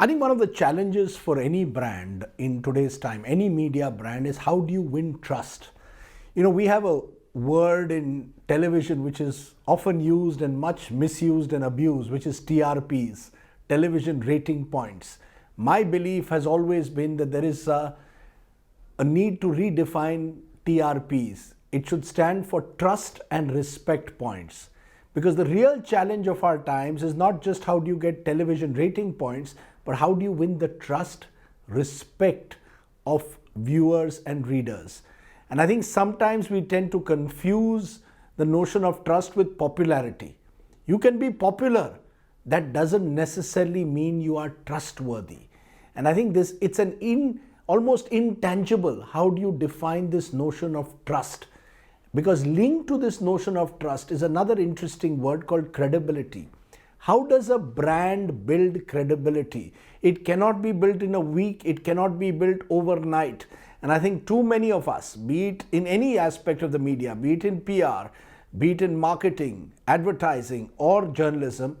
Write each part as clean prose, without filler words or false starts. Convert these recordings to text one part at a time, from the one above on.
I think one of the challenges for any brand in today's time, any media brand, is how do you win trust? We have a word in television which is often used and much misused and abused, which is TRPs, television rating points. My belief has always been that there is a need to redefine TRPs. It should stand for trust and respect points. Because the real challenge of our times is not just how do you get television rating points, but how do you win the trust, respect of viewers and readers. And I think sometimes we tend to confuse the notion of trust with popularity. You can be popular, that doesn't necessarily mean you are trustworthy. And I think it's almost intangible. How do you define this notion of trust? Because linked to this notion of trust is another interesting word called credibility. How does a brand build credibility? It cannot be built in a week, it cannot be built overnight. And I think too many of us, be it in any aspect of the media, be it in PR, be it in marketing, advertising, or journalism,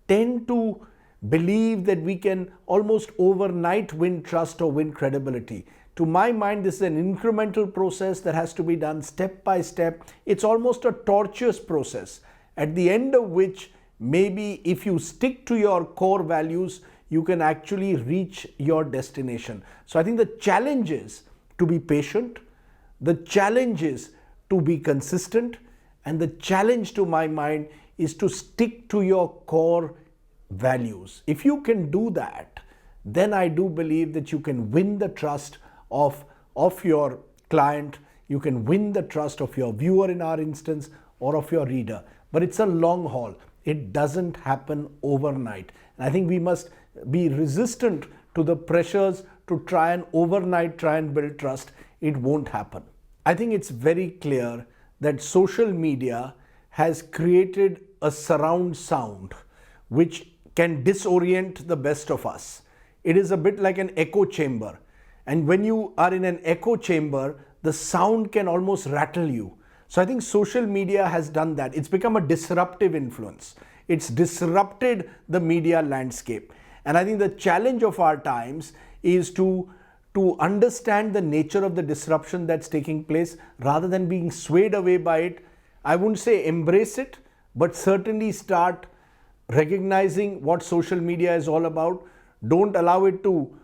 tend to believe that we can almost overnight win trust or win credibility. To my mind, this is an incremental process that has to be done step by step. It's almost a tortuous process, at the end of which maybe if you stick to your core values, you can actually reach your destination. So I think the challenge is to be patient, the challenge is to be consistent, and the challenge to my mind is to stick to your core values. If you can do that, then I do believe that you can win the trust of your client, you can win the trust of your viewer in our instance, or of your reader. But it's a long haul. It doesn't happen overnight. And I think we must be resistant to the pressures to try and build trust. It won't happen. I think it's very clear that social media has created a surround sound which can disorient the best of us. It is a bit like an echo chamber. And when you are in an echo chamber, the sound can almost rattle you. So I think social media has done that. It's become a disruptive influence. It's disrupted the media landscape. And I think the challenge of our times is to understand the nature of the disruption that's taking place rather than being swayed away by it. I wouldn't say embrace it, but certainly start recognizing what social media is all about. Don't allow it to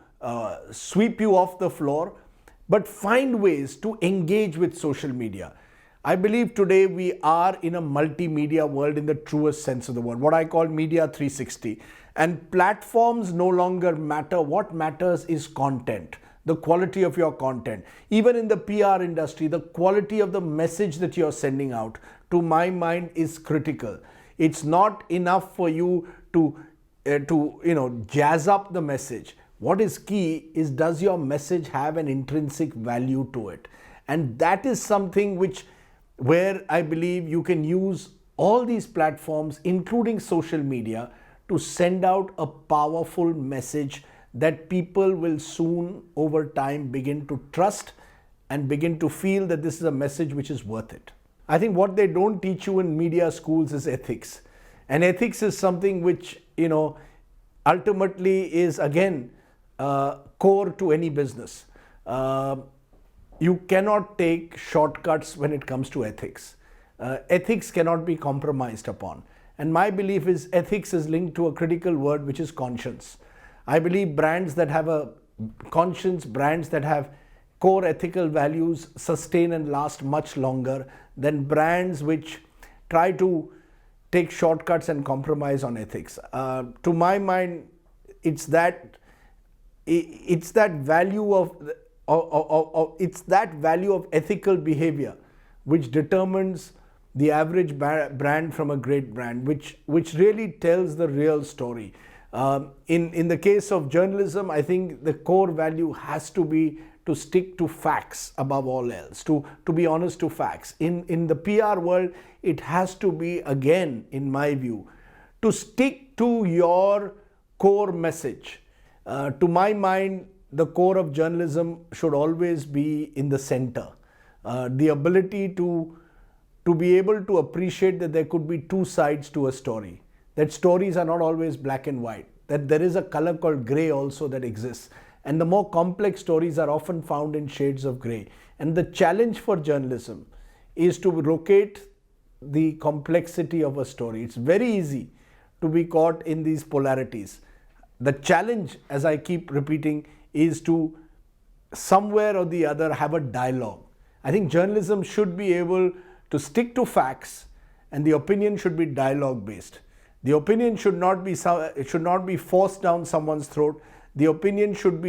sweep you off the floor, but find ways to engage with social media. I believe today we are in a multimedia world in the truest sense of the word, what I call media 360. And platforms no longer matter. What matters is content, the quality of your content. Even in the PR industry, the quality of the message that you're sending out, to my mind, is critical. It's not enough for you to jazz up the message. What is key is, does your message have an intrinsic value to it? And that is something where I believe you can use all these platforms, including social media, to send out a powerful message that people will soon, over time, begin to trust and begin to feel that this is a message which is worth it. I think what they don't teach you in media schools is ethics. And ethics is something which, ultimately is, again, core to any business. You cannot take shortcuts when it comes to ethics. Ethics cannot be compromised upon. And my belief is ethics is linked to a critical word, which is conscience. I believe brands that have a conscience, brands that have core ethical values sustain and last much longer than brands which try to take shortcuts and compromise on ethics. To my mind, it's that value of ethical behavior which determines the average brand from a great brand, which really tells the real story. In the case of journalism, I think the core value has to be to stick to facts above all else, to be honest to facts. In the PR world, it has to be, again, in my view, to stick to your core message. To my mind, the core of journalism should always be in the center. The ability to be able to appreciate that there could be two sides to a story, that stories are not always black and white. that there is a color called gray also that exists. And the more complex stories are often found in shades of gray. And the challenge for journalism is to locate the complexity of a story. It's very easy to be caught in these polarities. The challenge, as I keep repeating, is to somewhere or the other have a dialogue. I think journalism should be able to stick to facts, and the opinion should be dialogue based. The opinion should not be forced down someone's throat. The opinion should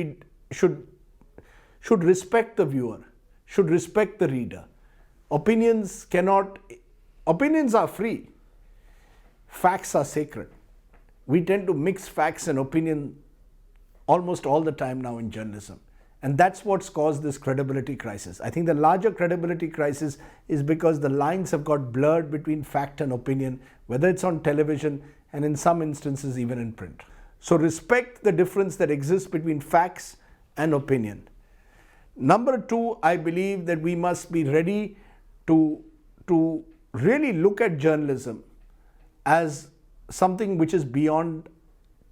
respect the viewer, should respect the reader. Opinions are free. Facts are sacred. We tend to mix facts and opinion almost all the time now in journalism. And that's what's caused this credibility crisis. I think the larger credibility crisis is because the lines have got blurred between fact and opinion, whether it's on television and in some instances even in print. So respect the difference that exists between facts and opinion. Number two, I believe that we must be ready to really look at journalism as something which is beyond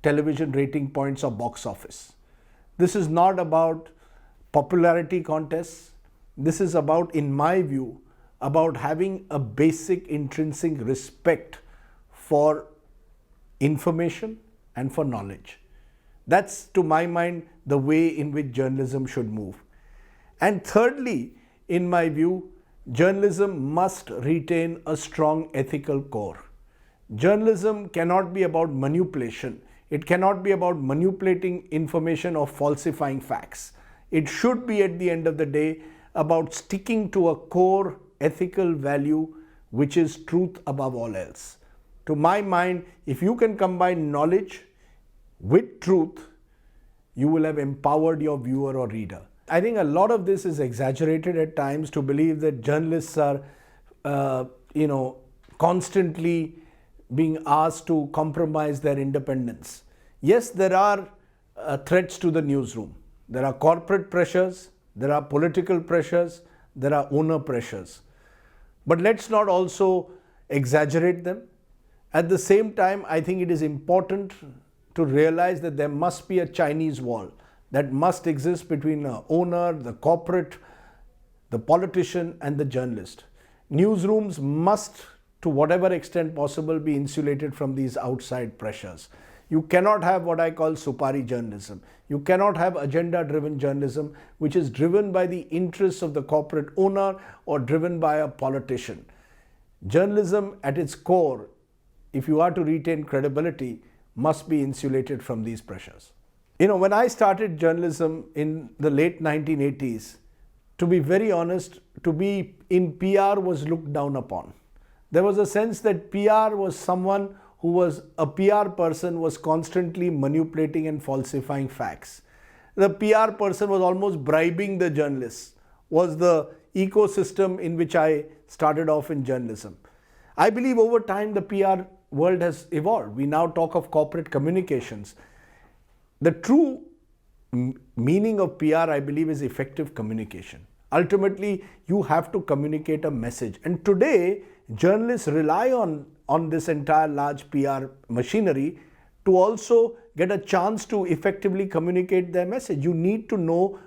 television rating points or box office. This is not about popularity contests. This is about, in my view, about having a basic intrinsic respect for information and for knowledge. That's, to my mind, the way in which journalism should move. And thirdly, in my view, journalism must retain a strong ethical core. Journalism cannot be about manipulation. It cannot be about manipulating information or falsifying facts. It should be, at the end of the day, about sticking to a core ethical value, which is truth above all else. To my mind, if you can combine knowledge with truth, you will have empowered your viewer or reader. I think a lot of this is exaggerated at times to believe that journalists are, constantly being asked to compromise their independence. Yes, there are threats to the newsroom. There are corporate pressures, there are political pressures, there are owner pressures. But let's not also exaggerate them. At the same time, I think it is important to realize that there must be a Chinese wall that must exist between the owner, the corporate, the politician, and the journalist. Newsrooms must, to whatever extent possible, be insulated from these outside pressures. You cannot have what I call supari journalism. You cannot have agenda-driven journalism, which is driven by the interests of the corporate owner or driven by a politician. Journalism at its core, if you are to retain credibility, must be insulated from these pressures. When I started journalism in the late 1980s, to be very honest, to be in PR was looked down upon. There was a sense that PR was someone who was a PR person was constantly manipulating and falsifying facts. The PR person was almost bribing the journalists, was the ecosystem in which I started off in journalism. I believe over time the PR world has evolved. We now talk of corporate communications. The true meaning of PR, I believe, is effective communication. Ultimately, you have to communicate a message. And today, journalists rely on this entire large PR machinery to also get a chance to effectively communicate their message. You need to know